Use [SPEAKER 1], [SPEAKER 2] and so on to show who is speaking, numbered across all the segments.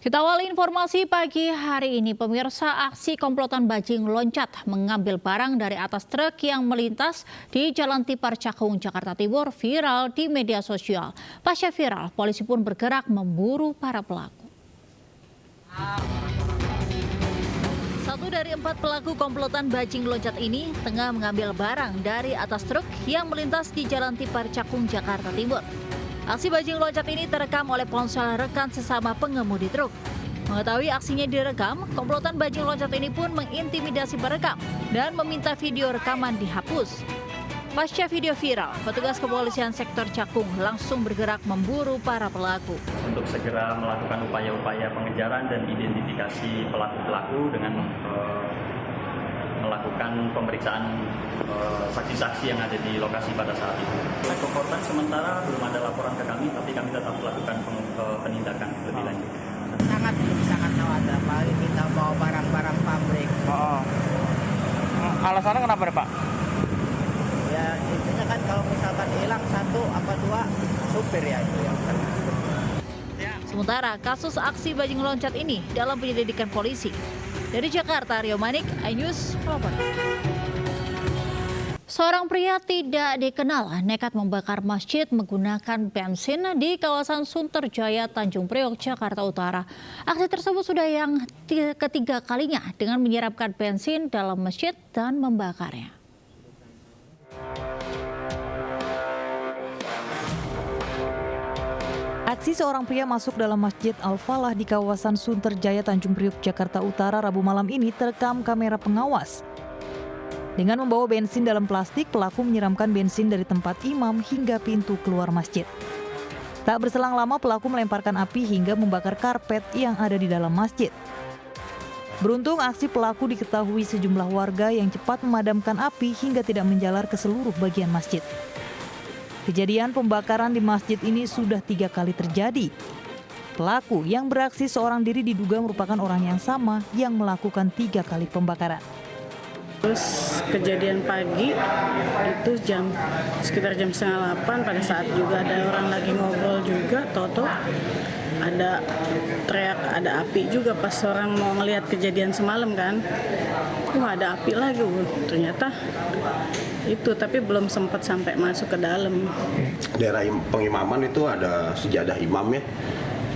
[SPEAKER 1] Kita awali informasi pagi hari ini, pemirsa. Aksi komplotan bajing loncat mengambil barang dari atas truk yang melintas di Jalan Tipar Cakung, Jakarta Timur viral di media sosial. Pasca viral, polisi pun bergerak memburu para pelaku. Satu dari 4 pelaku komplotan bajing loncat ini tengah mengambil barang dari atas truk yang melintas di Jalan Tipar Cakung, Jakarta Timur. Aksi bajing loncat ini terekam oleh ponsel rekan sesama pengemudi truk. Mengetahui aksinya direkam, komplotan bajing loncat ini pun mengintimidasi perekam dan meminta video rekaman dihapus. Pasca video viral, petugas kepolisian sektor Cakung langsung bergerak memburu para pelaku.
[SPEAKER 2] Untuk segera melakukan upaya-upaya pengejaran dan identifikasi pelaku-pelaku dengan melakukan pemeriksaan saksi-saksi yang ada di lokasi pada saat itu. Untuk korban sementara belum ada laporan ke kami, tapi kami tetap melakukan penindakan lebih lanjut.
[SPEAKER 3] Sangat khawatir, apalagi kita bawa barang-barang pabrik.
[SPEAKER 4] Alasannya kenapa Pak?
[SPEAKER 3] Ya intinya kan kalau misalkan hilang 1 apa 2 supir ya itu yang
[SPEAKER 1] Sementara kasus aksi bajing loncat ini dalam penyelidikan polisi. Dari Jakarta, Rio Manik, iNews melaporkan. Seorang pria tidak dikenal nekat membakar masjid menggunakan bensin di kawasan Sunterjaya, Tanjung Priok, Jakarta Utara. Aksi tersebut sudah yang ketiga kalinya dengan menyiramkan bensin dalam masjid dan membakarnya.
[SPEAKER 5] Aksi seorang pria masuk dalam Masjid Al-Falah di kawasan Sunterjaya, Tanjung Priok, Jakarta Utara Rabu malam ini terekam kamera pengawas. Dengan membawa bensin dalam plastik, pelaku menyiramkan bensin dari tempat imam hingga pintu keluar masjid. Tak berselang lama pelaku melemparkan api hingga membakar karpet yang ada di dalam masjid. Beruntung aksi pelaku diketahui sejumlah warga yang cepat memadamkan api hingga tidak menjalar ke seluruh bagian masjid. Kejadian pembakaran di masjid ini sudah 3 kali terjadi. Pelaku yang beraksi seorang diri diduga merupakan orang yang sama yang melakukan 3 kali pembakaran.
[SPEAKER 6] Terus kejadian pagi itu sekitar jam 7:30 pada saat juga ada orang lagi ngobrol juga, toto ada teriak ada api juga pas orang mau ngelihat kejadian semalam kan. Wah ada api lagi, ternyata itu tapi belum sempat sampai masuk ke dalam.
[SPEAKER 7] Daerah pengimaman itu ada sejadah imam ya,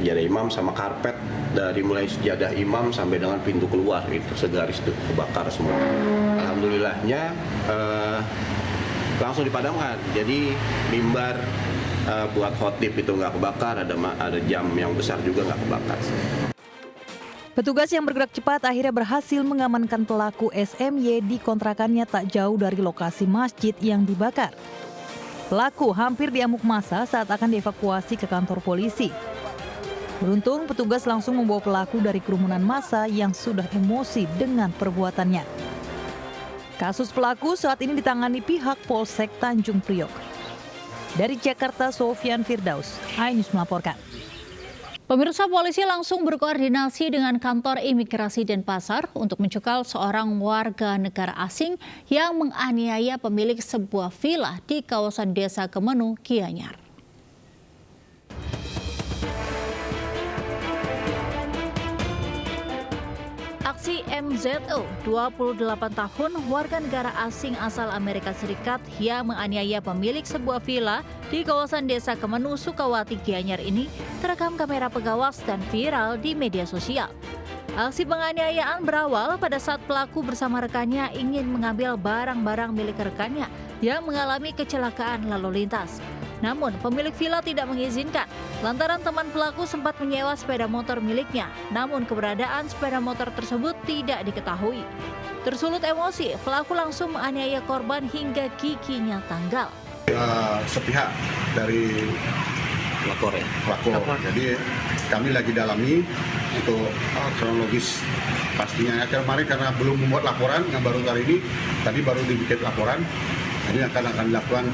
[SPEAKER 7] sejadah imam sama karpet dari mulai sejadah imam sampai dengan pintu keluar itu segaris itu kebakar semua. Alhamdulillahnya langsung dipadamkan. Jadi mimbar buat khotib itu nggak kebakar, ada jam yang besar juga nggak kebakar.
[SPEAKER 5] Petugas yang bergerak cepat akhirnya berhasil mengamankan pelaku SMY di kontrakannya tak jauh dari lokasi masjid yang dibakar. Pelaku hampir diamuk massa saat akan dievakuasi ke kantor polisi. Beruntung petugas langsung membawa pelaku dari kerumunan massa yang sudah emosi dengan perbuatannya. Kasus pelaku saat ini ditangani pihak Polsek Tanjung Priok. Dari Jakarta, Sofyan Firdaus, iNews melaporkan.
[SPEAKER 1] Pemirsa, polisi langsung berkoordinasi dengan kantor imigrasi Denpasar untuk mencekal seorang warga negara asing yang menganiaya pemilik sebuah villa di kawasan Desa Kemenu, Gianyar. Aksi MZO, 28 tahun, warga negara asing asal Amerika Serikat yang menganiaya pemilik sebuah villa di kawasan Desa Kemenu, Sukawati, Gianyar ini terekam kamera pengawas dan viral di media sosial. Aksi penganiayaan berawal pada saat pelaku bersama rekannya ingin mengambil barang-barang milik rekannya yang mengalami kecelakaan lalu lintas. Namun pemilik villa tidak mengizinkan lantaran teman pelaku sempat menyewa sepeda motor miliknya, namun keberadaan sepeda motor tersebut tidak diketahui. Tersulut emosi, pelaku langsung menganiaya korban hingga giginya tanggal.
[SPEAKER 8] Sepihak dari pelapor. Jadi kami lagi dalami untuk kronologis pastinya. Kemarin karena belum membuat laporan, yang baru kali ini tadi baru dibikin laporan. Ini akan dilakukan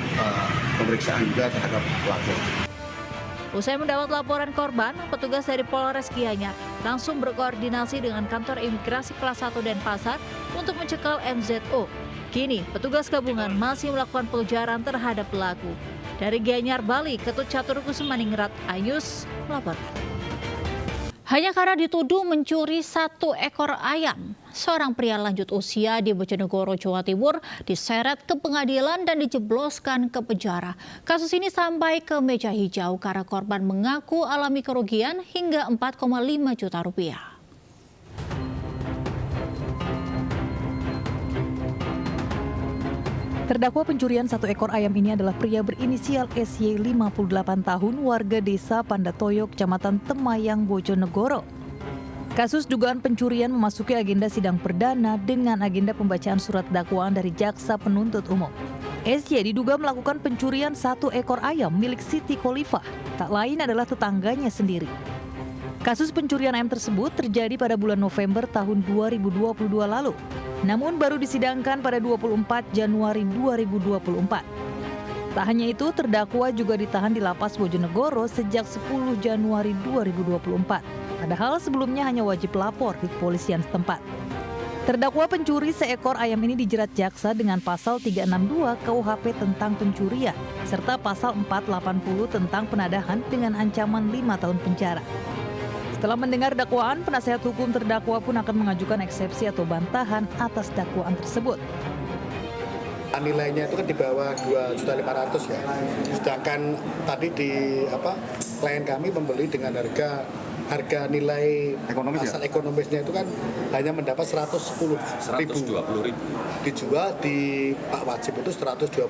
[SPEAKER 8] pemeriksaan juga terhadap pelapor.
[SPEAKER 1] Usai mendapat laporan korban, petugas dari Polres Gianyar langsung berkoordinasi dengan kantor imigrasi kelas 1 Denpasar untuk mencekal MZO. Kini, petugas gabungan masih melakukan pengejaran terhadap pelaku. Dari Gianyar, Bali, Ketut Catur Kusumaningrat, iNews melaporkan. Hanya karena dituduh mencuri 1 ekor ayam, seorang pria lanjut usia di Bojonegoro, Jawa Timur diseret ke pengadilan dan dijebloskan ke penjara. Kasus ini sampai ke meja hijau karena korban mengaku alami kerugian hingga 4,5 juta rupiah.
[SPEAKER 5] Terdakwa pencurian 1 ekor ayam ini adalah pria berinisial SY 58 tahun warga desa Pandatoyo, Kecamatan Temayang, Bojonegoro. Kasus dugaan pencurian memasuki agenda sidang perdana dengan agenda pembacaan surat dakwaan dari jaksa penuntut umum. SY diduga melakukan pencurian 1 ekor ayam milik Siti Kholifah, tak lain adalah tetangganya sendiri. Kasus pencurian ayam tersebut terjadi pada bulan November tahun 2022 lalu. Namun baru disidangkan pada 24 Januari 2024. Tak hanya itu, terdakwa juga ditahan di Lapas Bojonegoro sejak 10 Januari 2024. Padahal sebelumnya hanya wajib lapor di kepolisian setempat. Terdakwa pencuri seekor ayam ini dijerat jaksa dengan pasal 362 KUHP tentang pencurian, serta pasal 480 tentang penadahan dengan ancaman 5 tahun penjara. Setelah mendengar dakwaan, penasihat hukum terdakwa pun akan mengajukan eksepsi atau bantahan atas dakwaan tersebut.
[SPEAKER 4] Nilainya itu kan di bawah 2.500.000 ya. Sedangkan tadi klien kami membeli dengan harga nilai ekonomisnya itu kan hanya mendapat 120.000. Dijual di Pak Wajib itu 120.000.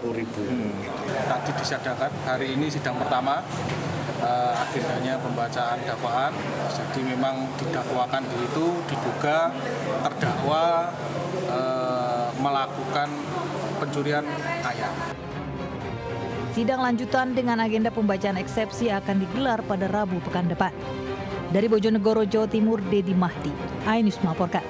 [SPEAKER 9] Tadi disidangkan, hari ini sidang pertama. Agendanya pembacaan dakwaan, jadi memang didakwakan itu diduga terdakwa melakukan pencurian ayam.
[SPEAKER 5] Sidang lanjutan dengan agenda pembacaan eksepsi akan digelar pada Rabu pekan depan. Dari Bojonegoro, Jawa Timur, Dedi Mahdi, iNews melaporkan.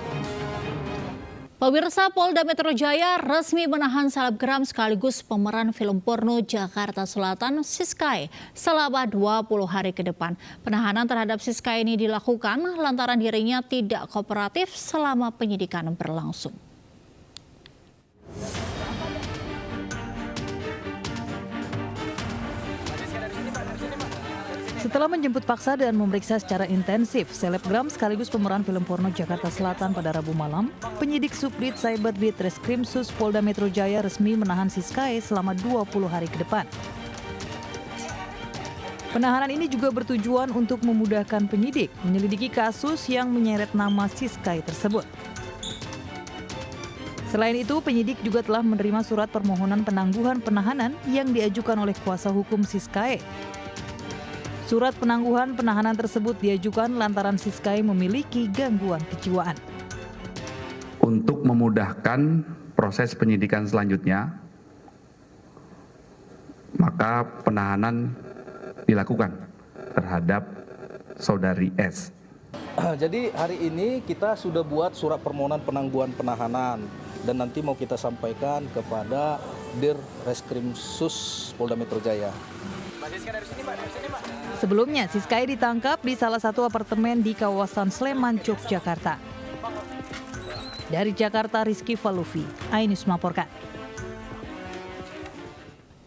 [SPEAKER 1] Pemirsa, Polda Metro Jaya resmi menahan selebgram sekaligus pemeran film porno Jakarta Selatan, Siskae, selama 20 hari ke depan. Penahanan terhadap Siskae ini dilakukan lantaran dirinya tidak kooperatif selama penyidikan berlangsung.
[SPEAKER 5] Setelah menjemput paksa dan memeriksa secara intensif selebgram sekaligus pemeran film porno Jakarta Selatan pada Rabu malam, penyidik Subdit Cyber Ditreskrimsus Polda Metro Jaya resmi menahan Siskae selama 20 hari ke depan. Penahanan ini juga bertujuan untuk memudahkan penyidik menyelidiki kasus yang menyeret nama Siskae tersebut. Selain itu, penyidik juga telah menerima surat permohonan penangguhan penahanan yang diajukan oleh kuasa hukum Siskae. Surat penangguhan penahanan tersebut diajukan lantaran Siskae memiliki gangguan kejiwaan.
[SPEAKER 10] Untuk memudahkan proses penyidikan selanjutnya, maka penahanan dilakukan terhadap saudari S.
[SPEAKER 11] Jadi hari ini kita sudah buat surat permohonan penangguhan penahanan dan nanti mau kita sampaikan kepada Dirreskrimsus Polda Metro Jaya.
[SPEAKER 5] Sebelumnya, Siskae ditangkap di salah satu apartemen di kawasan Sleman, Yogyakarta. Dari Jakarta, Rizky Falufi, iNews melaporkan.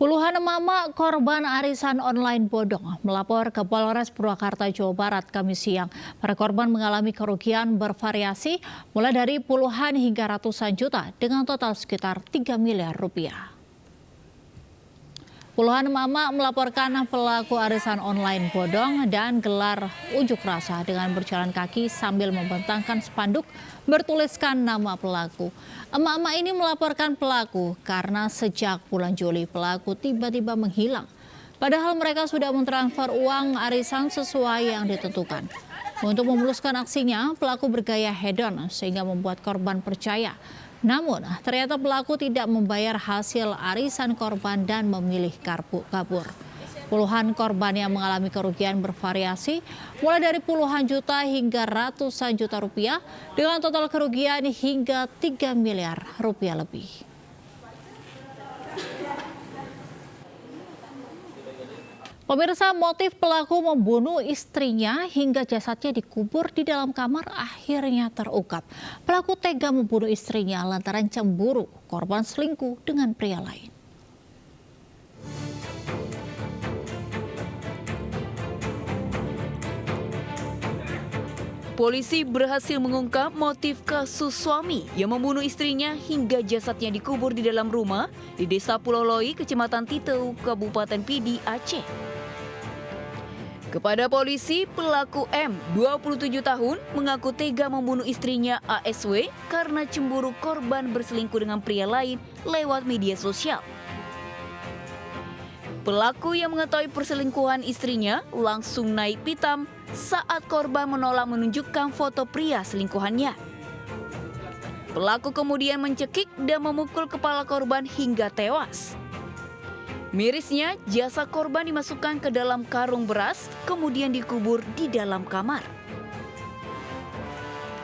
[SPEAKER 1] Puluhan emak-emak korban arisan online bodong melapor ke Polres Purwakarta, Jawa Barat, Kamis siang. Para korban mengalami kerugian bervariasi mulai dari puluhan hingga ratusan juta dengan total sekitar 3 miliar rupiah. Puluhan emak-emak melaporkan pelaku arisan online bodong dan gelar unjuk rasa dengan berjalan kaki sambil membentangkan spanduk bertuliskan nama pelaku. Emak-emak ini melaporkan pelaku karena sejak bulan Juli pelaku tiba-tiba menghilang. Padahal mereka sudah mentransfer uang arisan sesuai yang ditentukan. Untuk memuluskan aksinya, pelaku bergaya hedon sehingga membuat korban percaya. Namun, ternyata pelaku tidak membayar hasil arisan korban dan memilih kabur. Puluhan korban yang mengalami kerugian bervariasi, mulai dari puluhan juta hingga ratusan juta rupiah, dengan total kerugian hingga 3 miliar rupiah lebih. Pemirsa, motif pelaku membunuh istrinya hingga jasadnya dikubur di dalam kamar akhirnya terungkap. Pelaku tega membunuh istrinya lantaran cemburu korban selingkuh dengan pria lain.
[SPEAKER 12] Polisi berhasil mengungkap motif kasus suami yang membunuh istrinya hingga jasadnya dikubur di dalam rumah di Desa Pulau Loi, Kecamatan Titeu, Kabupaten Pidi, Aceh. Kepada polisi, pelaku M, 27 tahun, mengaku tega membunuh istrinya ASW karena cemburu korban berselingkuh dengan pria lain lewat media sosial. Pelaku yang mengetahui perselingkuhan istrinya langsung naik pitam saat korban menolak menunjukkan foto pria selingkuhannya. Pelaku kemudian mencekik dan memukul kepala korban hingga tewas. Mirisnya, jasad korban dimasukkan ke dalam karung beras, kemudian dikubur di dalam kamar.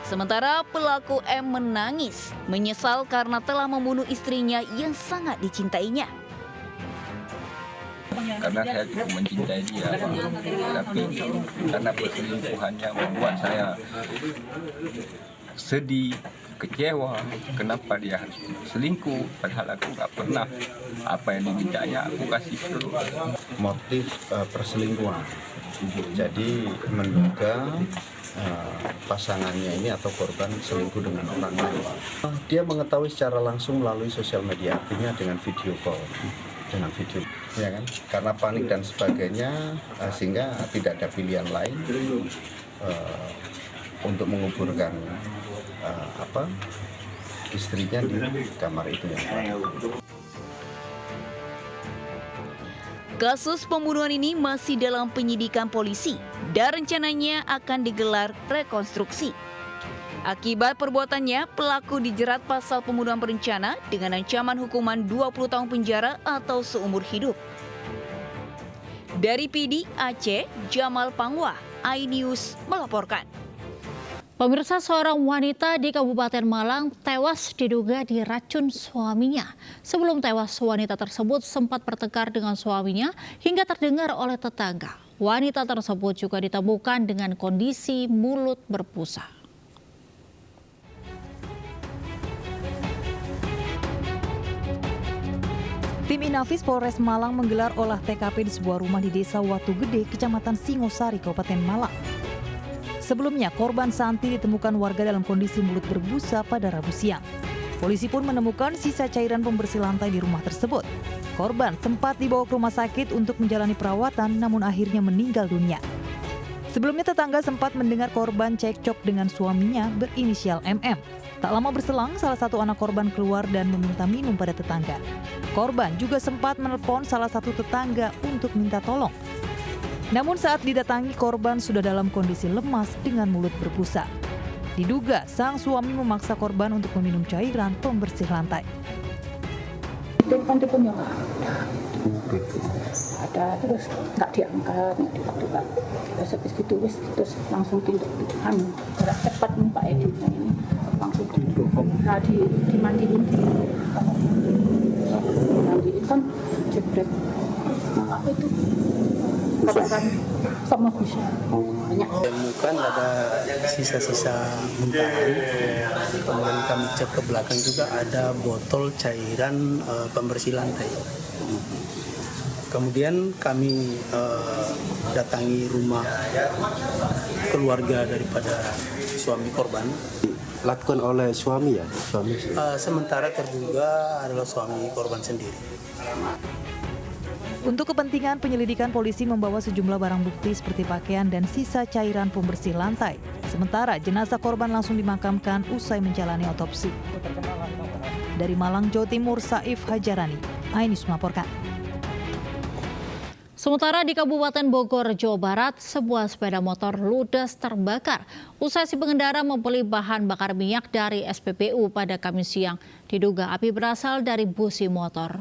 [SPEAKER 12] Sementara pelaku M menangis, menyesal karena telah membunuh istrinya yang sangat dicintainya.
[SPEAKER 13] Karena saya cukup mencintai dia, tapi karena perselingkuhannya membuat saya sedih, kecewa. Kenapa dia harus selingkuh? Padahal aku nggak pernah apa yang dimintanya aku kasih dulu.
[SPEAKER 14] Motif perselingkuhan. Jadi menduga pasangannya ini atau korban selingkuh dengan orang lain. Dia mengetahui secara langsung melalui sosial media, artinya dengan video call. Dengan video, ya kan? Karena panik dan sebagainya, sehingga tidak ada pilihan lain untuk menguburkan istrinya di kamar itu yang
[SPEAKER 12] Kasus pembunuhan ini masih dalam penyidikan polisi dan rencananya akan digelar rekonstruksi. Akibat perbuatannya, pelaku dijerat pasal pembunuhan berencana dengan ancaman hukuman 20 tahun penjara atau seumur hidup. Dari Pidi, Aceh, Jamal Pangwa, iNews melaporkan.
[SPEAKER 1] Pemirsa, seorang wanita di Kabupaten Malang tewas diduga diracun suaminya. Sebelum tewas, wanita tersebut sempat bertengkar dengan suaminya hingga terdengar oleh tetangga. Wanita tersebut juga ditemukan dengan kondisi mulut berbusa.
[SPEAKER 5] Tim Inafis Polres Malang menggelar olah TKP di sebuah rumah di Desa Watu Gede, Kecamatan Singosari, Kabupaten Malang. Sebelumnya, korban Santi ditemukan warga dalam kondisi mulut berbusa pada Rabu siang. Polisi pun menemukan sisa cairan pembersih lantai di rumah tersebut. Korban sempat dibawa ke rumah sakit untuk menjalani perawatan, namun akhirnya meninggal dunia. Sebelumnya, tetangga sempat mendengar korban cekcok dengan suaminya berinisial MM. Tak lama berselang, salah satu anak korban keluar dan meminta minum pada tetangga. Korban juga sempat menelpon salah satu tetangga untuk minta tolong. Namun saat didatangi, korban sudah dalam kondisi lemas dengan mulut berbusa. Diduga sang suami memaksa korban untuk meminum cairan pembersih lantai.
[SPEAKER 15] Telepon-teleponnya ada, terus nggak diangkat, terus habis gitu terus langsung tindak gerak cepat Pak Edi ini langsung dimandiin kan jebret. Nah, apa itu kebakaran sama bisa banyak.
[SPEAKER 16] Temukan ada sisa-sisa muntahan, kemudian kami cek ke belakang juga ada botol cairan pembersih lantai. Kemudian kami datangi rumah keluarga daripada suami korban.
[SPEAKER 14] Lakukan oleh suami ya?
[SPEAKER 16] Sementara terduga adalah suami korban sendiri.
[SPEAKER 5] Untuk kepentingan penyelidikan, polisi membawa sejumlah barang bukti seperti pakaian dan sisa cairan pembersih lantai. Sementara jenazah korban langsung dimakamkan usai menjalani otopsi. Dari Malang, Jawa Timur, Saif Hajarani, iNews melaporkan.
[SPEAKER 1] Sementara di Kabupaten Bogor, Jawa Barat, sebuah sepeda motor ludes terbakar usai si pengendara membeli bahan bakar minyak dari SPBU pada Kamis siang. Diduga api berasal dari busi motor.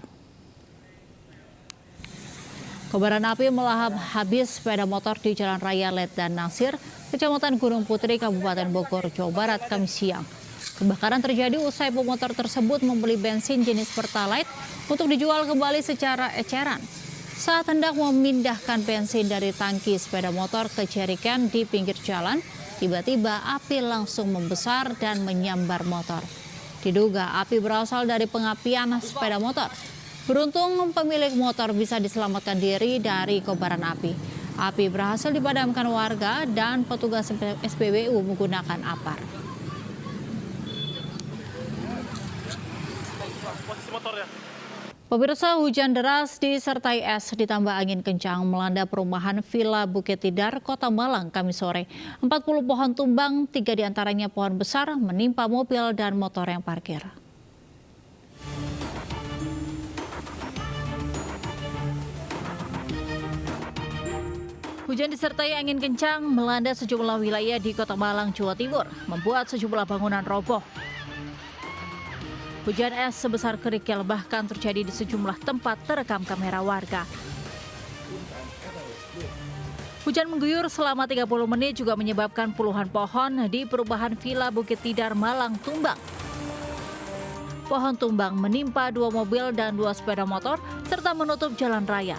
[SPEAKER 1] Kobaran api melahap habis sepeda motor di Jalan Raya Letdan Nasir, Kecamatan Gunung Putri, Kabupaten Bogor, Jawa Barat, Kamis siang. Kebakaran terjadi usai pemotor tersebut membeli bensin jenis Pertalite untuk dijual kembali secara eceran. Saat hendak memindahkan bensin dari tangki sepeda motor ke jerigen di pinggir jalan, tiba-tiba api langsung membesar dan menyambar motor. Diduga api berasal dari pengapian sepeda motor. Beruntung pemilik motor bisa diselamatkan diri dari kobaran api. Api berhasil dipadamkan warga dan petugas SPBU menggunakan apar. Pemirsa, hujan deras disertai es ditambah angin kencang melanda perumahan Villa Bukit Tidar, Kota Malang, Kamis sore. 40 pohon tumbang, 3 diantaranya pohon besar, menimpa mobil dan motor yang parkir. Hujan disertai angin kencang melanda sejumlah wilayah di Kota Malang, Jawa Timur, membuat sejumlah bangunan roboh. Hujan es sebesar kerikil bahkan terjadi di sejumlah tempat terekam kamera warga. Hujan mengguyur selama 30 menit juga menyebabkan puluhan pohon di perumahan Villa Bukit Tidar, Malang tumbang. Pohon tumbang menimpa 2 mobil dan 2 sepeda motor serta menutup jalan raya.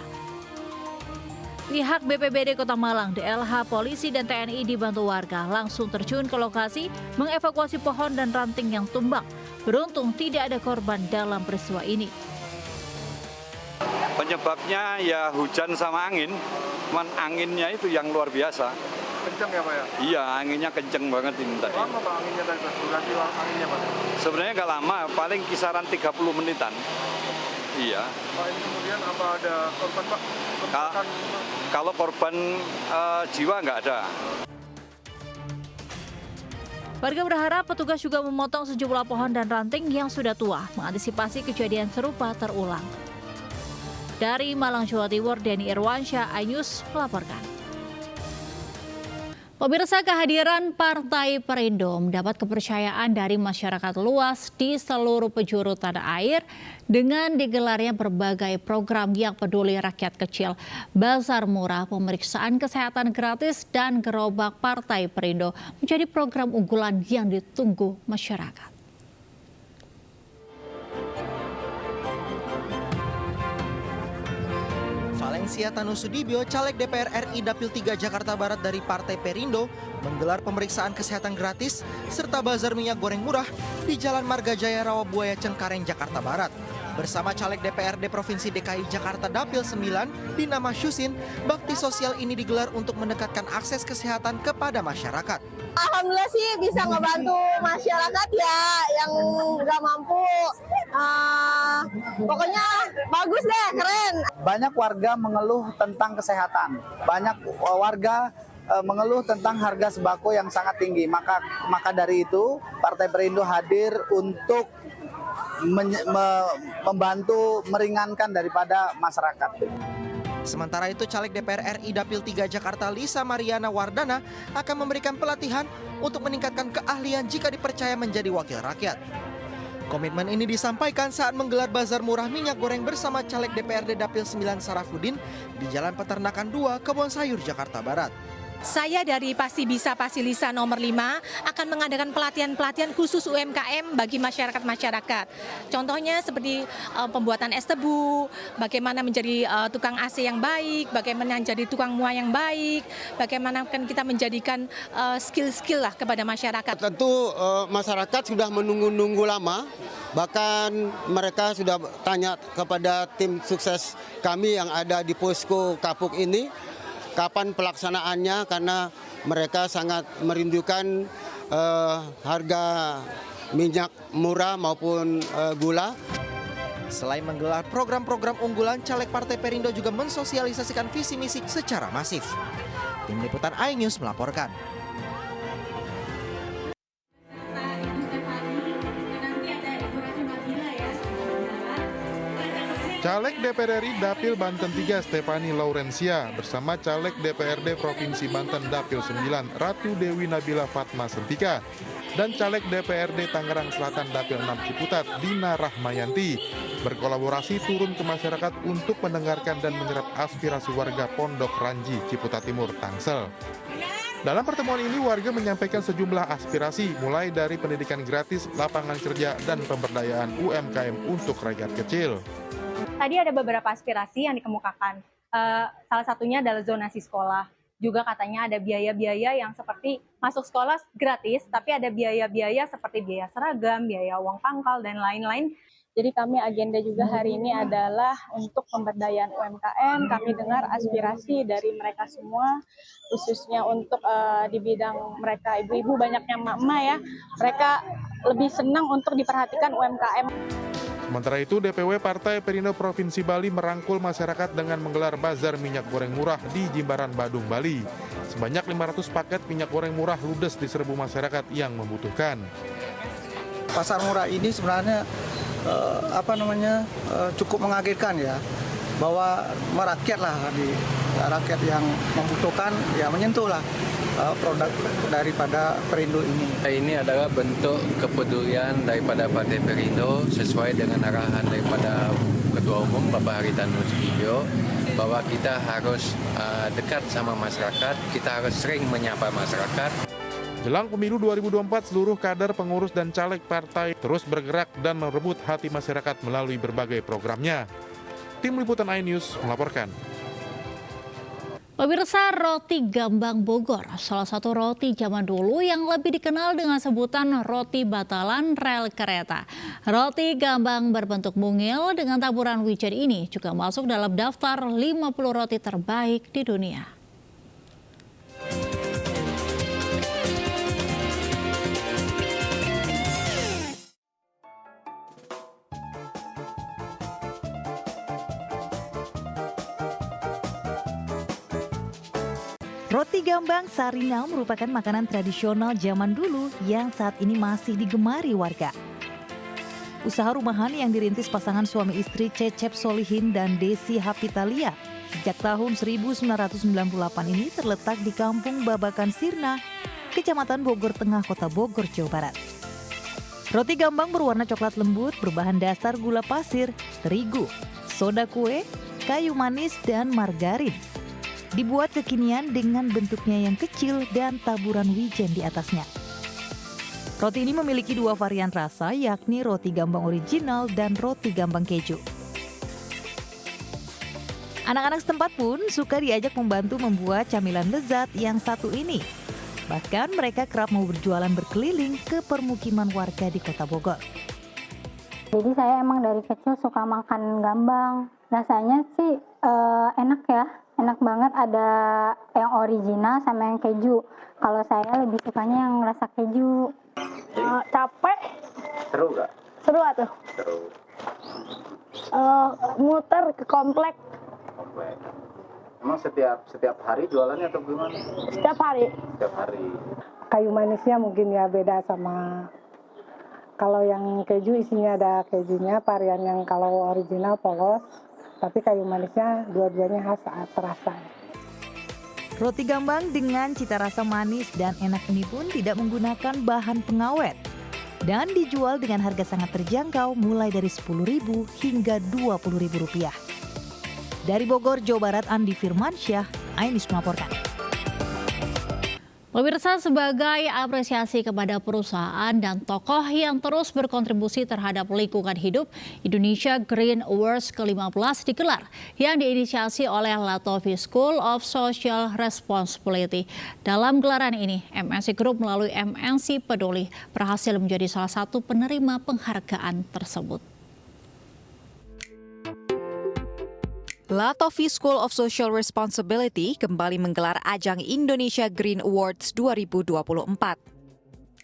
[SPEAKER 1] Pihak BPBD Kota Malang, DLH, polisi, dan TNI dibantu warga langsung terjun ke lokasi mengevakuasi pohon dan ranting yang tumbang. Beruntung tidak ada korban dalam peristiwa ini.
[SPEAKER 17] Penyebabnya ya hujan sama angin, cuman anginnya itu yang luar biasa.
[SPEAKER 8] Kenceng ya Pak ya?
[SPEAKER 17] Iya, anginnya kenceng banget ini tadi.
[SPEAKER 8] Lama Pak anginnya tadi? Durasi anginnya Pak?
[SPEAKER 17] Sebenarnya nggak lama, paling kisaran 30 menitan. Iya.
[SPEAKER 8] Pak, ini kemudian apa ada korban Pak?
[SPEAKER 17] Kalau korban jiwa nggak ada.
[SPEAKER 1] Warga berharap petugas juga memotong sejumlah pohon dan ranting yang sudah tua, mengantisipasi kejadian serupa terulang. Dari Malang, Jawa Timur, Denny Irwansyah, iNews melaporkan. Pemirsa, kehadiran Partai Perindo mendapat kepercayaan dari masyarakat luas di seluruh penjuru tanah air dengan digelarnya berbagai program yang peduli rakyat kecil. Bazar murah, pemeriksaan kesehatan gratis, dan gerobak Partai Perindo menjadi program unggulan yang ditunggu masyarakat.
[SPEAKER 18] Valencia Tanusudibio, caleg DPR RI Dapil 3 Jakarta Barat dari Partai Perindo, menggelar pemeriksaan kesehatan gratis serta bazar minyak goreng murah di Jalan Margajaya Rawabuaya Cengkareng, Jakarta Barat. Bersama caleg DPRD Provinsi DKI Jakarta Dapil 9, Dina Masyusin, bakti sosial ini digelar untuk mendekatkan akses kesehatan kepada masyarakat.
[SPEAKER 19] Alhamdulillah sih bisa ngebantu masyarakat ya yang nggak mampu. Pokoknya bagus deh, keren.
[SPEAKER 20] Banyak warga mengeluh tentang kesehatan. Banyak warga mengeluh tentang harga sembako yang sangat tinggi. Maka dari itu Partai Perindo hadir untuk membantu meringankan daripada masyarakat.
[SPEAKER 18] Sementara itu, caleg DPR RI Dapil 3 Jakarta Lisa Mariana Wardana akan memberikan pelatihan untuk meningkatkan keahlian jika dipercaya menjadi wakil rakyat. Komitmen ini disampaikan saat menggelar bazar murah minyak goreng bersama caleg DPRD Dapil 9 Sarafuddin di Jalan Peternakan 2, Kebonsayur, Jakarta Barat.
[SPEAKER 21] Saya dari Pasti Bisa Pasilisa nomor 5 akan mengadakan pelatihan-pelatihan khusus UMKM bagi masyarakat-masyarakat. Contohnya seperti pembuatan es tebu, bagaimana menjadi tukang AC yang baik, bagaimana menjadi tukang muah yang baik, bagaimana kita menjadikan skill-skill lah kepada masyarakat.
[SPEAKER 22] Tentu masyarakat sudah menunggu-nunggu lama, bahkan mereka sudah tanya kepada tim sukses kami yang ada di posko Kapuk ini, kapan pelaksanaannya, karena mereka sangat merindukan harga minyak murah maupun gula.
[SPEAKER 18] Selain menggelar program-program unggulan, caleg Partai Perindo juga mensosialisasikan visi misi secara masif. Tim Liputan iNews melaporkan.
[SPEAKER 23] Caleg DPR RI Dapil Banten 3 Stefani Laurencia bersama Caleg DPRD Provinsi Banten Dapil 9 Ratu Dewi Nabila Fatma Sentika dan Caleg DPRD Tangerang Selatan Dapil 6 Ciputat Dina Rahmayanti berkolaborasi turun ke masyarakat untuk mendengarkan dan menyerap aspirasi warga Pondok Ranji, Ciputat Timur, Tangsel. Dalam pertemuan ini warga menyampaikan sejumlah aspirasi mulai dari pendidikan gratis, lapangan kerja, dan pemberdayaan UMKM untuk rakyat kecil.
[SPEAKER 24] Tadi ada beberapa aspirasi yang dikemukakan. Salah satunya adalah zonasi sekolah. Juga katanya ada biaya-biaya yang seperti masuk sekolah gratis, tapi ada biaya-biaya seperti biaya seragam, biaya uang pangkal, dan lain-lain Jadi kami agenda juga hari ini adalah untuk pemberdayaan UMKM. Kami dengar aspirasi dari mereka semua, khususnya untuk di bidang mereka ibu-ibu, banyaknya emak-emak ya. Mereka lebih senang untuk diperhatikan UMKM.
[SPEAKER 23] Sementara itu, DPW Partai Perindo Provinsi Bali merangkul masyarakat dengan menggelar bazar minyak goreng murah di Jimbaran, Badung, Bali. Sebanyak 500 paket minyak goreng murah ludes diserbu masyarakat yang membutuhkan.
[SPEAKER 2] Pasar murah ini sebenarnya cukup mengagetkan ya, bahwa merakyat lah, rakyat yang membutuhkan ya menyentuh lah produk daripada Perindo ini.
[SPEAKER 3] Ini adalah bentuk kepedulian daripada Partai Perindo sesuai dengan arahan daripada Ketua Umum Bapak Haritanu Sudibyo, bahwa kita harus dekat sama masyarakat, kita harus sering menyapa masyarakat.
[SPEAKER 23] Jelang pemilu 2024, seluruh kader, pengurus, dan caleg partai terus bergerak dan merebut hati masyarakat melalui berbagai programnya. Tim Liputan iNews melaporkan.
[SPEAKER 1] Pemirsa, roti Gambang Bogor, salah satu roti zaman dulu yang lebih dikenal dengan sebutan roti batalan rel kereta. Roti Gambang berbentuk mungil dengan taburan wijen ini juga masuk dalam daftar 50 roti terbaik di dunia.
[SPEAKER 5] Roti Gambang Sarinah merupakan makanan tradisional zaman dulu yang saat ini masih digemari warga. Usaha rumahan yang dirintis pasangan suami istri Cecep Solihin dan Desi Hapitalia sejak tahun 1998 ini terletak di Kampung Babakan Sirna, Kecamatan Bogor Tengah, Kota Bogor, Jawa Barat. Roti Gambang berwarna coklat lembut berbahan dasar gula pasir, terigu, soda kue, kayu manis, dan margarin. Dibuat kekinian dengan bentuknya yang kecil dan taburan wijen di atasnya. Roti ini memiliki dua varian rasa, yakni roti Gambang original dan roti Gambang keju. Anak-anak setempat pun suka diajak membantu membuat camilan lezat yang satu ini. Bahkan mereka kerap mau berjualan berkeliling ke permukiman warga di Kota Bogor.
[SPEAKER 6] Jadi saya emang dari kecil suka makan gambang. Rasanya sih enak ya. Enak banget, ada yang original sama yang keju. Kalau saya lebih sukanya yang rasa keju.
[SPEAKER 7] Capek.
[SPEAKER 6] Seru gak?
[SPEAKER 7] Seru atuh.
[SPEAKER 6] Seru.
[SPEAKER 7] Muter ke komplek.
[SPEAKER 6] Emang setiap hari jualannya atau gimana?
[SPEAKER 7] Setiap hari.
[SPEAKER 6] Setiap hari.
[SPEAKER 7] Kayu manisnya mungkin ya beda sama kalau yang keju, isinya ada kejunya, varian yang kalau original polos. Tapi kayu manisnya dua-duanya khas terasa.
[SPEAKER 5] Roti Gambang dengan cita rasa manis dan enak ini pun tidak menggunakan bahan pengawet dan dijual dengan harga sangat terjangkau mulai dari Rp10.000 hingga Rp20.000. Dari Bogor, Jawa Barat, Andi Firmansyah, iNews melaporkan.
[SPEAKER 1] Pemirsa, sebagai apresiasi kepada perusahaan dan tokoh yang terus berkontribusi terhadap lingkungan hidup, Indonesia Green Awards ke-15 digelar yang diinisiasi oleh Latovi School of Social Responsibility. Dalam gelaran ini, MNC Group melalui MNC Peduli berhasil menjadi salah satu penerima penghargaan tersebut.
[SPEAKER 25] Latovi School of Social Responsibility kembali menggelar ajang Indonesia Green Awards 2024.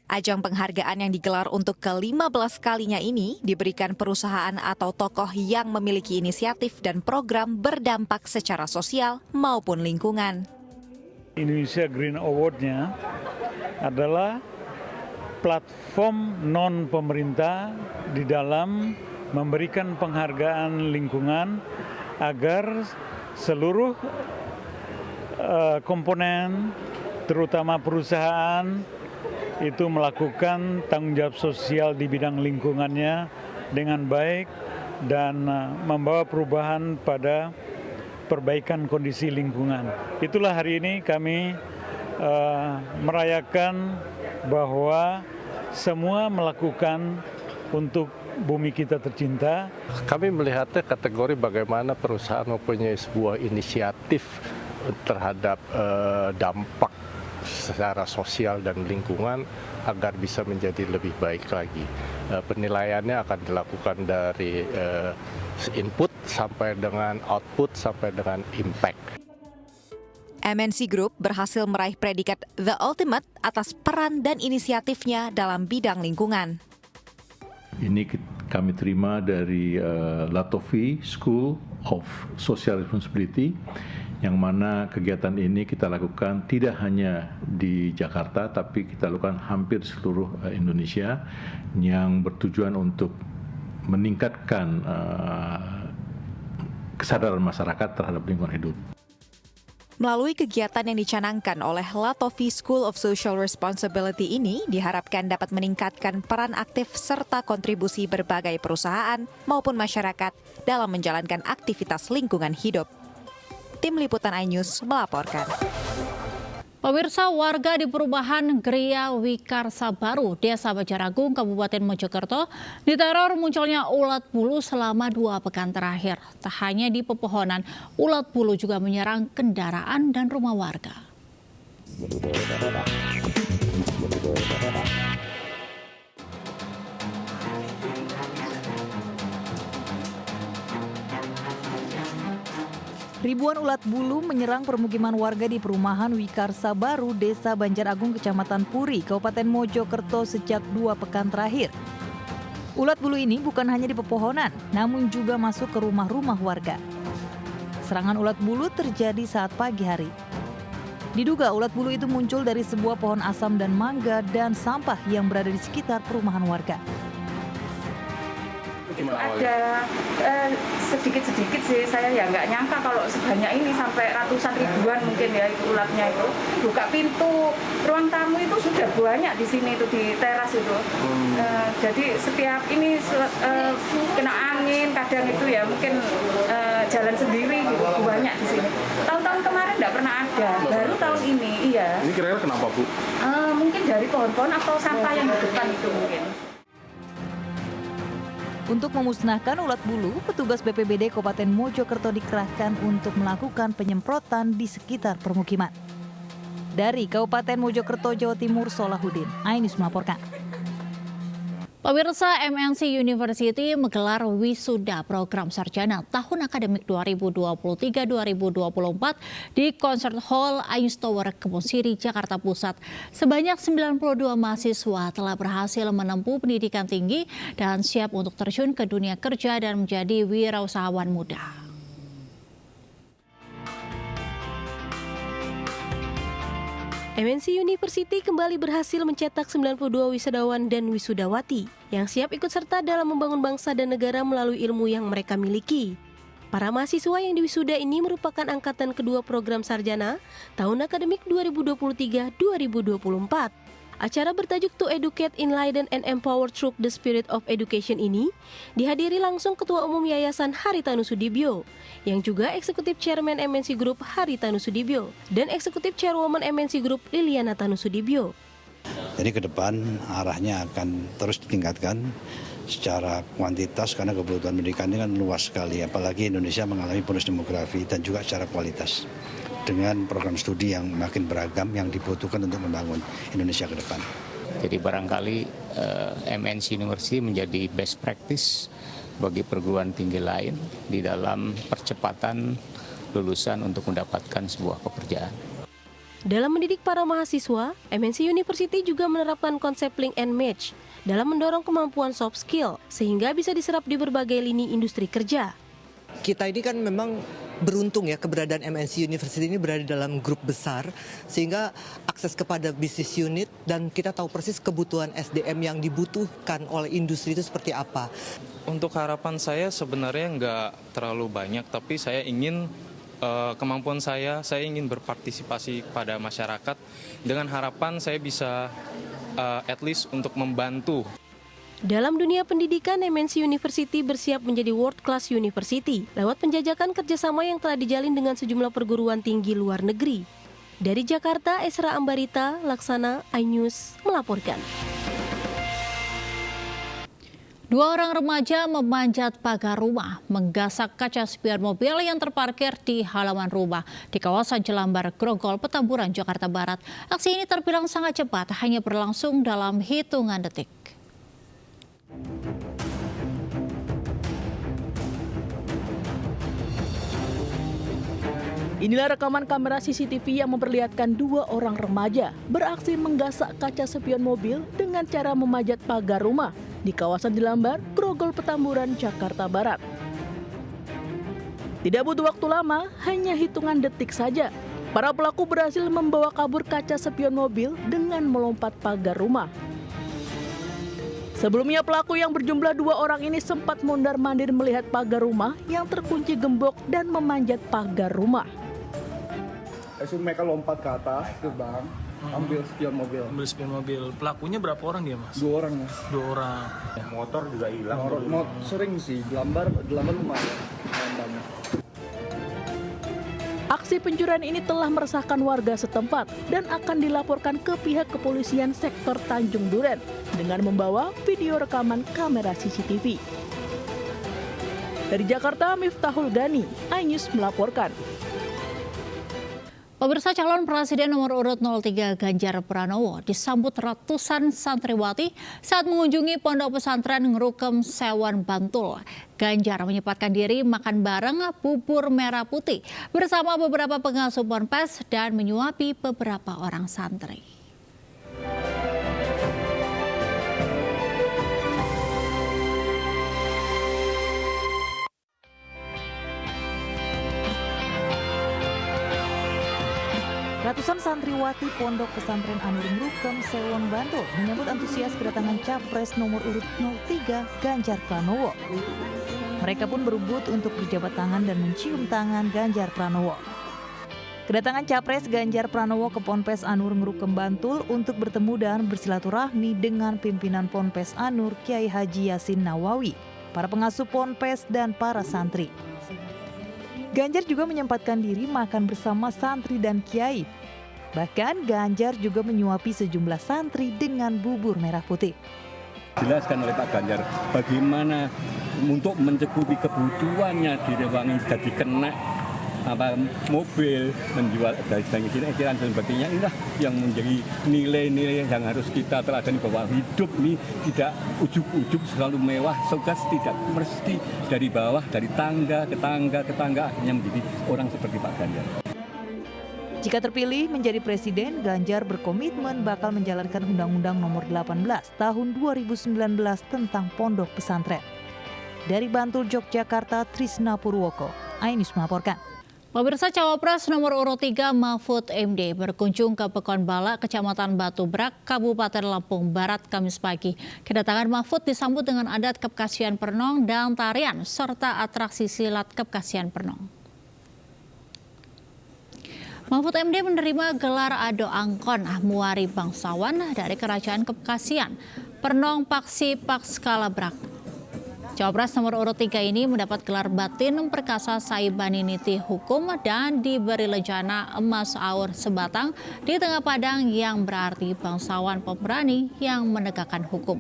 [SPEAKER 25] Ajang penghargaan yang digelar untuk ke-15 kalinya ini diberikan perusahaan atau tokoh yang memiliki inisiatif dan program berdampak secara sosial maupun lingkungan.
[SPEAKER 26] Indonesia Green Award-nya adalah platform non-pemerintah di dalam memberikan penghargaan lingkungan agar seluruh komponen, terutama perusahaan, itu melakukan tanggung jawab sosial di bidang lingkungannya dengan baik dan membawa perubahan pada perbaikan kondisi lingkungan. Itulah hari ini kami merayakan bahwa semua melakukan untuk bumi kita tercinta.
[SPEAKER 27] Kami melihatnya kategori bagaimana perusahaan mempunyai sebuah inisiatif terhadap dampak secara sosial dan lingkungan agar bisa menjadi lebih baik lagi. Penilaiannya akan dilakukan dari input sampai dengan output sampai dengan impact.
[SPEAKER 25] MNC Group berhasil meraih predikat The Ultimate atas peran dan inisiatifnya dalam bidang lingkungan.
[SPEAKER 4] Ini kami terima dari Latofi School of Social Responsibility, yang mana kegiatan ini kita lakukan tidak hanya di Jakarta, tapi kita lakukan hampir seluruh Indonesia, yang bertujuan untuk meningkatkan kesadaran masyarakat terhadap lingkungan hidup.
[SPEAKER 25] Melalui kegiatan yang dicanangkan oleh Latofi School of Social Responsibility ini diharapkan dapat meningkatkan peran aktif serta kontribusi berbagai perusahaan maupun masyarakat dalam menjalankan aktivitas lingkungan hidup. Tim Liputan iNews melaporkan.
[SPEAKER 1] Pemirsa, warga di perumahan Gria Wikarsa Baru, Desa Banjaragung, Kabupaten Mojokerto, diteror munculnya ulat bulu selama 2 pekan terakhir. Tak hanya di pepohonan, ulat bulu juga menyerang kendaraan dan rumah warga.
[SPEAKER 5] Ribuan ulat bulu menyerang permukiman warga di perumahan Wikarsa Baru, Desa Banjaragung, Kecamatan Puri, Kabupaten Mojokerto sejak 2 pekan terakhir. Ulat bulu ini bukan hanya di pepohonan, namun juga masuk ke rumah-rumah warga. Serangan ulat bulu terjadi saat pagi hari. Diduga ulat bulu itu muncul dari sebuah pohon asam dan mangga dan sampah yang berada di sekitar perumahan warga.
[SPEAKER 9] Ada sedikit-sedikit sih, saya ya nggak nyangka kalau sebanyak ini, sampai ratusan ribuan mungkin ya itu ulatnya itu. Buka pintu ruang tamu itu sudah banyak di sini itu, di teras itu. Jadi setiap ini kena angin kadang itu ya mungkin jalan sendiri gitu, banyak di sini. Tahun-tahun kemarin nggak pernah ada, baru tahun ini, iya.
[SPEAKER 10] Ini kira-kira kenapa, Bu?
[SPEAKER 9] Mungkin dari pohon-pohon atau sampah yang di depan itu mungkin.
[SPEAKER 5] Untuk memusnahkan ulat bulu, petugas BPBD Kabupaten Mojokerto dikerahkan untuk melakukan penyemprotan di sekitar permukiman. Dari Kabupaten Mojokerto, Jawa Timur, Solahuddin, iNews melaporkan.
[SPEAKER 1] Pemirsa, MNC University menggelar wisuda program sarjana tahun akademik 2023-2024 di Concert Hall Ayus Tower, Kebon Siri, Jakarta Pusat. Sebanyak 92 mahasiswa telah berhasil menempuh pendidikan tinggi dan siap untuk terjun ke dunia kerja dan menjadi wirausahawan muda.
[SPEAKER 11] MNC University kembali berhasil mencetak 92 wisudawan dan wisudawati yang siap ikut serta dalam membangun bangsa dan negara melalui ilmu yang mereka miliki. Para mahasiswa yang diwisuda ini merupakan angkatan kedua program sarjana tahun akademik 2023-2024. Acara bertajuk To Educate, Enlighten, and Empower Through the Spirit of Education ini dihadiri langsung Ketua Umum Yayasan Haritanu Sudibyo, yang juga Eksekutif Chairman MNC Group Haritanu Sudibyo, dan Eksekutif Chairwoman MNC Group Liliana Tanu Sudibyo.
[SPEAKER 12] Jadi ke depan arahnya akan terus ditingkatkan secara kuantitas karena kebutuhan pendidikan ini kan luas sekali, apalagi Indonesia mengalami bonus demografi, dan juga secara kualitas dengan program studi yang makin beragam yang dibutuhkan untuk membangun Indonesia ke depan.
[SPEAKER 13] Jadi barangkali MNC University menjadi best practice bagi perguruan tinggi lain di dalam percepatan lulusan untuk mendapatkan sebuah pekerjaan.
[SPEAKER 11] Dalam mendidik para mahasiswa, MNC University juga menerapkan konsep link and match dalam mendorong kemampuan soft skill sehingga bisa diserap di berbagai lini industri kerja.
[SPEAKER 15] Kita ini kan memang beruntung ya, keberadaan MNC University ini berada dalam grup besar sehingga akses kepada bisnis unit, dan kita tahu persis kebutuhan SDM yang dibutuhkan oleh industri itu seperti apa.
[SPEAKER 28] Untuk harapan saya sebenarnya nggak terlalu banyak, tapi saya ingin kemampuan saya ingin berpartisipasi pada masyarakat dengan harapan saya bisa at least untuk membantu.
[SPEAKER 11] Dalam dunia pendidikan, MNC University bersiap menjadi world class university lewat penjajakan kerjasama yang telah dijalin dengan sejumlah perguruan tinggi luar negeri. Dari Jakarta, Esra Ambarita, Laksana, iNews melaporkan.
[SPEAKER 1] Dua orang remaja memanjat pagar rumah, menggasak kaca spion mobil yang terparkir di halaman rumah di kawasan Jelambar, Grogol, Petamburan, Jakarta Barat. Aksi ini terbilang sangat cepat, hanya berlangsung dalam hitungan detik.
[SPEAKER 8] Inilah rekaman kamera CCTV yang memperlihatkan dua orang remaja beraksi menggasak kaca spion mobil dengan cara memanjat pagar rumah di kawasan Jelambar, Grogol, Petamburan, Jakarta Barat. Tidak butuh waktu lama, hanya hitungan detik saja. Para pelaku berhasil membawa kabur kaca spion mobil dengan melompat pagar rumah. Sebelumnya pelaku yang berjumlah dua orang ini sempat mondar-mandir melihat pagar rumah yang terkunci gembok dan memanjat pagar rumah.
[SPEAKER 10] Mereka lompat ke atas gerbang, ambil spion mobil.
[SPEAKER 14] Ambil spion mobil. Pelakunya berapa orang dia, Mas?
[SPEAKER 10] Dua orang, Mas.
[SPEAKER 14] Dua orang.
[SPEAKER 10] Motor juga hilang. Sering sih, Jelambar lumayan.
[SPEAKER 8] Aksi pencurian ini telah meresahkan warga setempat dan akan dilaporkan ke pihak kepolisian sektor Tanjung Duren dengan membawa video rekaman kamera CCTV. Dari Jakarta, Miftahul Gani, iNews melaporkan.
[SPEAKER 1] Pemirsa, calon presiden nomor urut 03 Ganjar Pranowo disambut ratusan santriwati saat mengunjungi pondok pesantren Ngrukem Sewan, Bantul. Ganjar menyempatkan diri makan bareng bubur merah putih bersama beberapa pengasuh ponpes dan menyuapi beberapa orang santri.
[SPEAKER 5] Ratusan santriwati Pondok Pesantren Anur Ngrukem Sewan, Bantul menyambut antusias kedatangan Capres nomor urut 03 Ganjar Pranowo. Mereka pun berebut untuk berjabat tangan dan mencium tangan Ganjar Pranowo. Kedatangan Capres Ganjar Pranowo ke Ponpes Anur Ngrukem, Bantul untuk bertemu dan bersilaturahmi dengan pimpinan Ponpes Anur Kiai Haji Yasin Nawawi, para pengasuh Ponpes dan para santri. Ganjar juga menyempatkan diri makan bersama santri dan kiai. Bahkan Ganjar juga menyuapi sejumlah santri dengan bubur merah putih.
[SPEAKER 16] Jelaskan oleh Pak Ganjar bagaimana untuk mencukupi kebutuhannya direwangi jadi kena mobil, menjual dari sini dan sebagainya. Inilah yang menjadi nilai-nilai yang harus kita teladani bahwa hidup ini tidak ujuk-ujuk selalu mewah, sukses tidak mesti dari bawah, dari tangga ke tangga ke tangga, akhirnya menjadi orang seperti Pak Ganjar.
[SPEAKER 5] Jika terpilih menjadi presiden, Ganjar berkomitmen bakal menjalankan Undang-Undang Nomor 18 Tahun 2019 tentang pondok pesantren. Dari Bantul, Yogyakarta, Trisna Purwoko, iNews melaporkan.
[SPEAKER 1] Pemirsa, Cawapres nomor urut 3 Mahfud MD berkunjung ke Pekonbala, Kecamatan Batu Brak, Kabupaten Lampung Barat, Kamis pagi. Kedatangan Mahfud disambut dengan adat Kepkasian Pernong dan tarian, serta atraksi silat Kepkasian Pernong. Mahfud MD menerima gelar Ado Angkon Muari Bangsawan dari Kerajaan Kepkasian Pernong Paksi Pakskalabrak. Cawapres nomor urut 3 ini mendapat gelar Batin Perkasa Saibani Niti Hukum dan diberi lejana emas aur sebatang di tengah padang yang berarti bangsawan pemberani yang menegakkan hukum.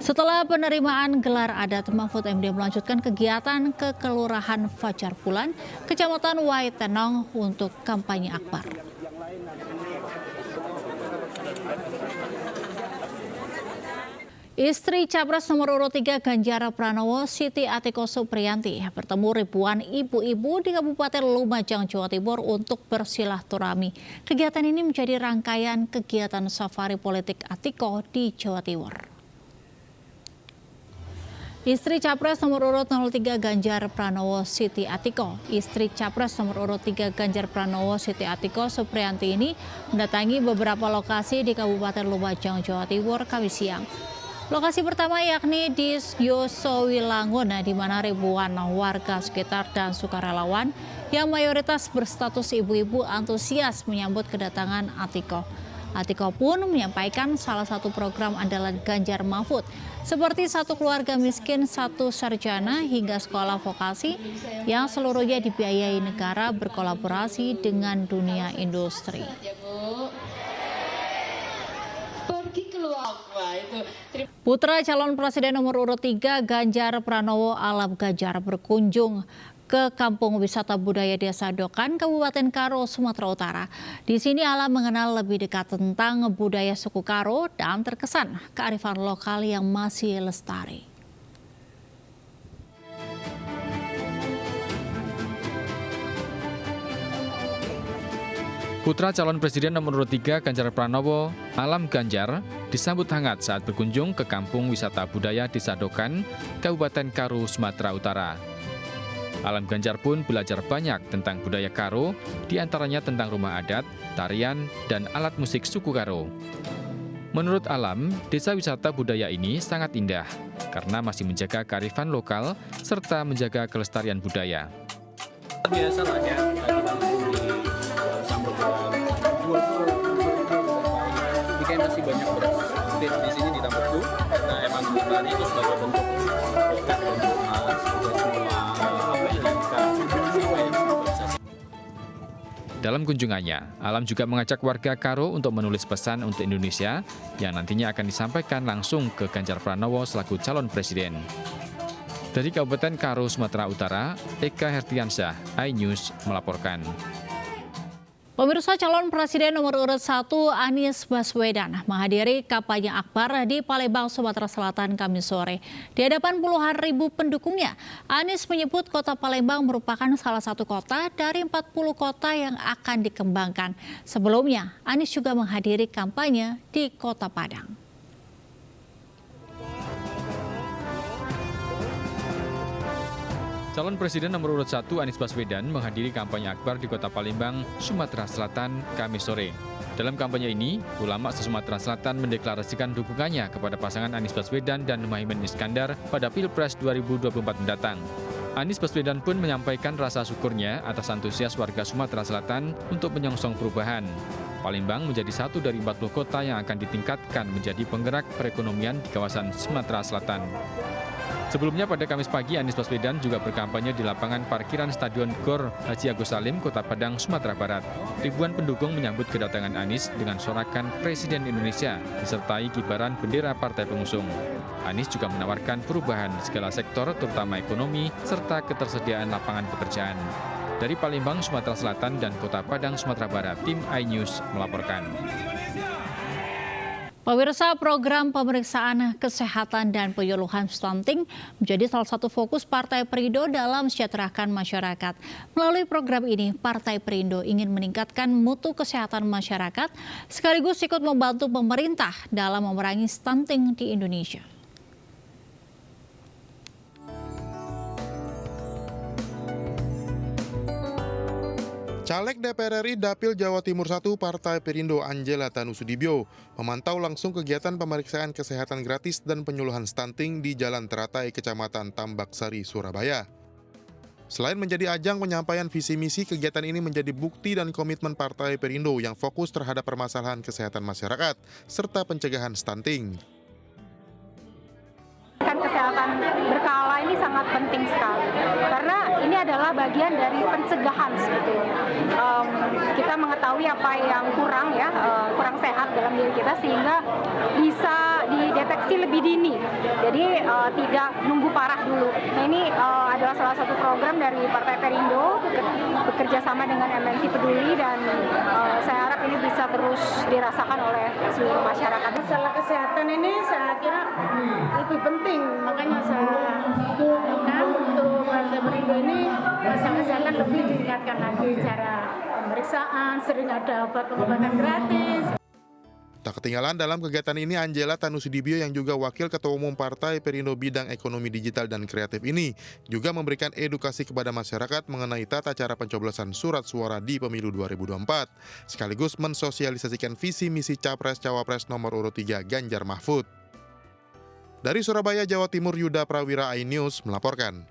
[SPEAKER 1] Setelah penerimaan gelar adat, Mahfud MD melanjutkan kegiatan ke Kelurahan Fajar Bulan, Kecamatan Waitenong untuk kampanye akbar. Istri Capres nomor urut 3 Ganjar Pranowo, Siti Atiko Supriyanti, bertemu ribuan ibu-ibu di Kabupaten Lumajang, Jawa Timur untuk bersilaturahmi. Kegiatan ini menjadi rangkaian kegiatan safari politik Atiko di Jawa Timur. Istri Capres nomor urut 03 Ganjar Pranowo, Siti Atiko. Istri Capres nomor urut 3 Ganjar Pranowo, Siti Atiko Supriyanti ini mendatangi beberapa lokasi di Kabupaten Lumajang, Jawa Timur, Kamis siang. Lokasi pertama yakni di Yosowilangun, di mana ribuan warga sekitar dan sukarelawan yang mayoritas berstatus ibu-ibu antusias menyambut kedatangan Atiko. Atiko pun menyampaikan salah satu program andalan Ganjar Mahfud, seperti satu keluarga miskin, satu sarjana hingga sekolah vokasi yang seluruhnya dibiayai negara berkolaborasi dengan dunia industri.
[SPEAKER 2] pergi keluar apa itu.
[SPEAKER 1] Putra calon presiden nomor urut 3 Ganjar Pranowo Alam Ganjar berkunjung ke Kampung Wisata Budaya Desa Dokan, Kabupaten Karo, Sumatera Utara. Di sini Alam mengenal lebih dekat tentang budaya suku Karo dan terkesan kearifan lokal yang masih lestari.
[SPEAKER 17] Putra calon presiden nomor urut 3 Ganjar Pranowo, Alam Ganjar, disambut hangat saat berkunjung ke Kampung Wisata Budaya Desa Dokan, Kabupaten Karo, Sumatera Utara. Alam Ganjar pun belajar banyak tentang budaya Karo, diantaranya tentang rumah adat, tarian, dan alat musik suku Karo. Menurut Alam, desa wisata budaya ini sangat indah karena masih menjaga kearifan lokal serta menjaga kelestarian budaya.
[SPEAKER 14] Biasa lah ya, ini kayak masih banyak beras di sini ditambah tuh karena emang tadi itu sebagai bentuk dekat untuk
[SPEAKER 17] Dalam kunjungannya, Alam juga mengajak warga Karo untuk menulis pesan untuk Indonesia yang nantinya akan disampaikan langsung ke Ganjar Pranowo selaku calon presiden. Dari Kabupaten Karo, Sumatera Utara, Eka Hertiansyah, iNews melaporkan.
[SPEAKER 1] Pemirsa, calon presiden nomor urut 1 Anies Baswedan menghadiri kampanye akbar di Palembang, Sumatera Selatan Kamis sore. Di hadapan puluhan ribu pendukungnya, Anies menyebut kota Palembang merupakan salah satu kota dari 40 kota yang akan dikembangkan. Sebelumnya, Anies juga menghadiri kampanye di Kota Padang.
[SPEAKER 17] Calon Presiden nomor urut 1 Anies Baswedan menghadiri kampanye akbar di Kota Palembang, Sumatera Selatan, Kamis sore. Dalam kampanye ini, ulama se-Sumatera Selatan mendeklarasikan dukungannya kepada pasangan Anies Baswedan dan Muhaimin Iskandar pada Pilpres 2024 mendatang. Anies Baswedan pun menyampaikan rasa syukurnya atas antusias warga Sumatera Selatan untuk menyongsong perubahan. Palembang menjadi satu dari 40 kota yang akan ditingkatkan menjadi penggerak perekonomian di kawasan Sumatera Selatan. Sebelumnya pada Kamis pagi, Anies Baswedan juga berkampanye di lapangan parkiran Stadion Gor Haji Agus Salim, Kota Padang, Sumatera Barat. Ribuan pendukung menyambut kedatangan Anies dengan sorakan Presiden Indonesia, disertai kibaran bendera partai pengusung. Anies juga menawarkan perubahan di segala sektor, terutama ekonomi, serta ketersediaan lapangan pekerjaan. Dari Palembang, Sumatera Selatan, dan Kota Padang, Sumatera Barat, tim iNews melaporkan.
[SPEAKER 1] Pemirsa, program pemeriksaan kesehatan dan penyuluhan stunting menjadi salah satu fokus Partai Perindo dalam mensejahterakan masyarakat. Melalui program ini, Partai Perindo ingin meningkatkan mutu kesehatan masyarakat sekaligus ikut membantu pemerintah dalam memerangi stunting di Indonesia.
[SPEAKER 23] Caleg DPR RI Dapil Jawa Timur 1 Partai Perindo Angela Tanusudibyo memantau langsung kegiatan pemeriksaan kesehatan gratis dan penyuluhan stunting di Jalan Teratai, Kecamatan Tambak Sari, Surabaya. Selain menjadi ajang penyampaian visi misi, kegiatan ini menjadi bukti dan komitmen Partai Perindo yang fokus terhadap permasalahan kesehatan masyarakat serta pencegahan stunting.
[SPEAKER 6] Kesehatan berkala ini sangat penting sekali karena ini adalah bagian dari pencegahan sebetulnya. Kita mengetahui apa yang kurang kurang sehat dalam diri kita sehingga bisa dideteksi lebih dini. Jadi tidak nunggu parah dulu. Nah, ini adalah salah satu program dari Partai Perindo bekerja sama dengan MNC Peduli dan saya harap ini bisa terus dirasakan oleh seluruh masyarakat.
[SPEAKER 18] Masalah kesehatan ini saya kira lebih penting, makanya saya harapkan untuk Partai Perindo ini masalah kesehatan lebih ditingkatkan lagi, cara pemeriksaan, sering ada obat-obatan gratis.
[SPEAKER 23] Tak ketinggalan dalam kegiatan ini Angela Tanusudibyo yang juga Wakil Ketua Umum Partai Perindo bidang ekonomi digital dan kreatif ini juga memberikan edukasi kepada masyarakat mengenai tata cara pencoblosan surat suara di pemilu 2024, sekaligus mensosialisasikan visi misi Capres-Cawapres nomor urut 3 Ganjar Mahfud. Dari Surabaya, Jawa Timur, Yuda Prawira, iNews melaporkan.